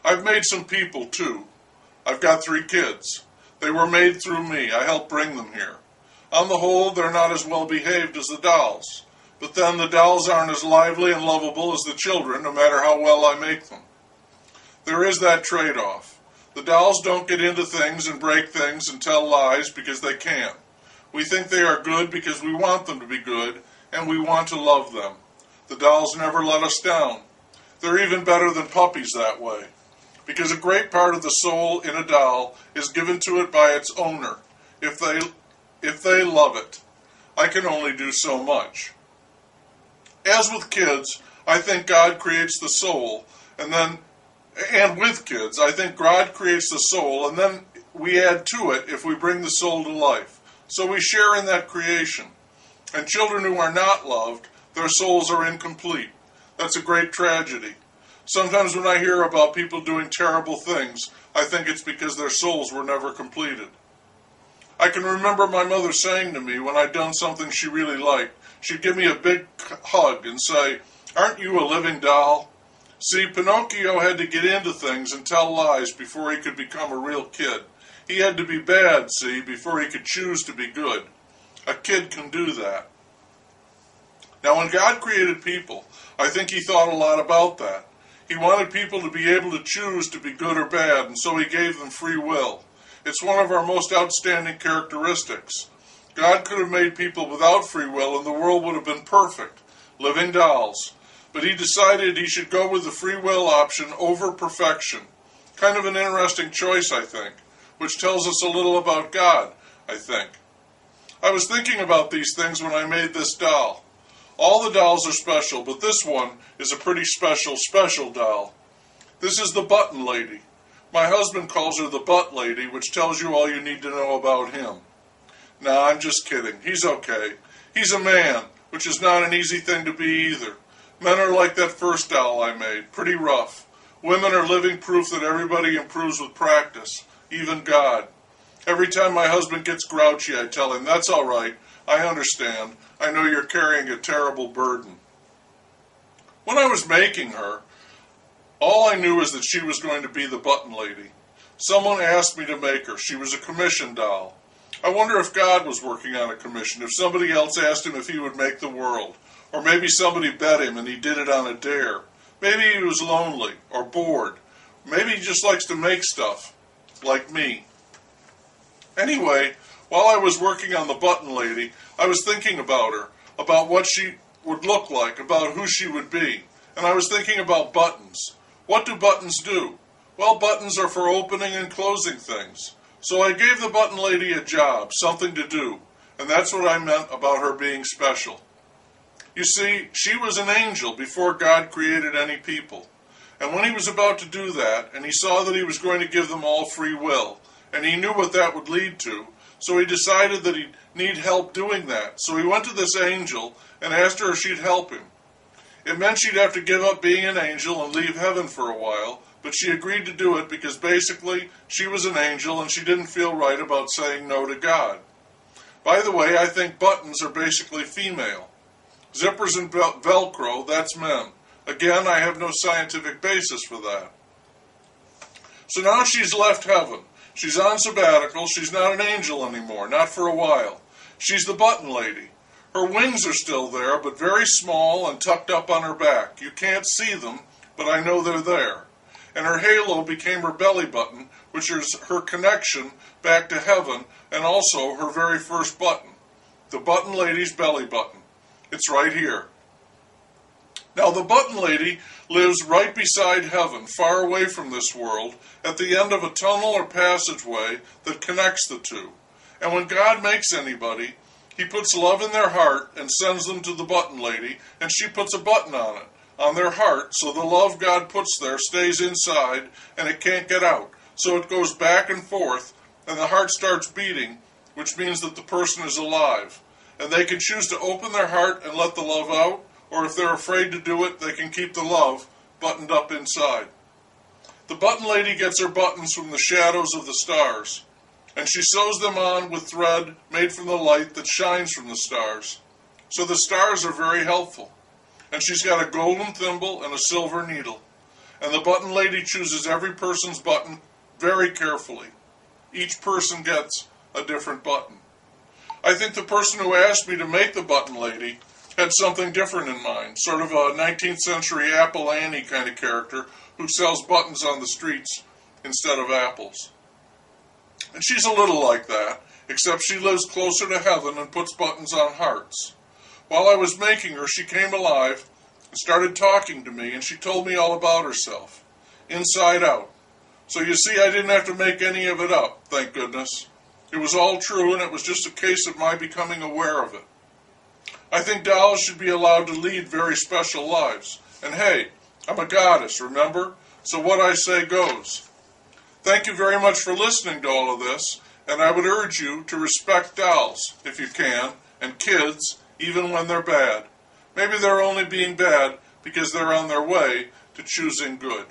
I've made some people too. I've got 3 kids. They were made through me. I helped bring them here. On the whole, they're not as well behaved as the dolls. But then the dolls aren't as lively and lovable as the children, no matter how well I make them. There is that trade-off. The dolls don't get into things and break things and tell lies because they can. We think they are good because we want them to be good, and we want to love them. The dolls never let us down. They're even better than puppies that way, because a great part of the soul in a doll is given to it by its owner, if they love it. I can only do so much. As with kids, I think God creates the soul, and with kids, I think God creates the soul, and then we add to it if we bring the soul to life. So we share in that creation. And children who are not loved, their souls are incomplete. That's a great tragedy. Sometimes when I hear about people doing terrible things, I think it's because their souls were never completed. I can remember my mother saying to me when I'd done something she really liked, she'd give me a big hug and say, "Aren't you a living doll?" See, Pinocchio had to get into things and tell lies before he could become a real kid. He had to be bad, see, before he could choose to be good. A kid can do that. Now, when God created people, I think he thought a lot about that. He wanted people to be able to choose to be good or bad, and so he gave them free will. It's one of our most outstanding characteristics. God could have made people without free will, and the world would have been perfect, living dolls. But he decided he should go with the free will option over perfection. Kind of an interesting choice, I think, which tells us a little about God, I think. I was thinking about these things when I made this doll. All the dolls are special, but this one is a pretty special doll. This is the Button Lady. My husband calls her the Butt Lady, which tells you all you need to know about him. Nah, I'm just kidding. He's okay. He's a man, which is not an easy thing to be either. Men are like that first doll I made, pretty rough. Women are living proof that everybody improves with practice, even God. Every time my husband gets grouchy, I tell him, "That's all right. I understand. I know you're carrying a terrible burden." When I was making her, all I knew was that she was going to be the Button Lady. Someone asked me to make her. She was a commission doll. I wonder if God was working on a commission, if somebody else asked him if he would make the world. Or maybe somebody bet him and he did it on a dare. Maybe he was lonely or bored. Maybe he just likes to make stuff, like me. Anyway, while I was working on the Button Lady, I was thinking about her, about what she would look like, about who she would be. And I was thinking about buttons. What do buttons do? Well, buttons are for opening and closing things. So I gave the Button Lady a job, something to do. And that's what I meant about her being special. You see, she was an angel before God created any people. And when he was about to do that, and he saw that he was going to give them all free will, and he knew what that would lead to, so he decided that he'd need help doing that. So he went to this angel and asked her if she'd help him. It meant she'd have to give up being an angel and leave heaven for a while, but she agreed to do it because basically she was an angel and she didn't feel right about saying no to God. By the way, I think buttons are basically female. Zippers and Velcro, that's men. Again, I have no scientific basis for that. So now she's left heaven. She's on sabbatical. She's not an angel anymore, not for a while. She's the Button Lady. Her wings are still there, but very small and tucked up on her back. You can't see them, but I know they're there. And her halo became her belly button, which is her connection back to heaven, and also her very first button. The Button Lady's belly button. It's right here. Now the Button Lady lives right beside heaven, far away from this world, at the end of a tunnel or passageway that connects the two. And when God makes anybody, he puts love in their heart and sends them to the Button Lady, and she puts a button on it, on their heart, so the love God puts there stays inside and it can't get out. So it goes back and forth, and the heart starts beating, which means that the person is alive. And they can choose to open their heart and let the love out, or if they're afraid to do it, they can keep the love buttoned up inside. The Button Lady gets her buttons from the shadows of the stars, and she sews them on with thread made from the light that shines from the stars. So the stars are very helpful. And she's got a golden thimble and a silver needle. and the button lady chooses every person's button very carefully. Each person gets a different button. I think the person who asked me to make the button lady had something different in mind, sort of a 19th century Apple Annie kind of character who sells buttons on the streets instead of apples. And she's a little like that, except she lives closer to heaven and puts buttons on hearts. While I was making her, she came alive and started talking to me, and she told me all about herself, inside out. So you see, I didn't have to make any of it up, thank goodness. It was all true, and it was just a case of my becoming aware of it. I think dolls should be allowed to lead very special lives. And hey, I'm a goddess, remember? So what I say goes. Thank you very much for listening to all of this, and I would urge you to respect dolls, if you can, and kids, even when they're bad. Maybe they're only being bad because they're on their way to choosing good.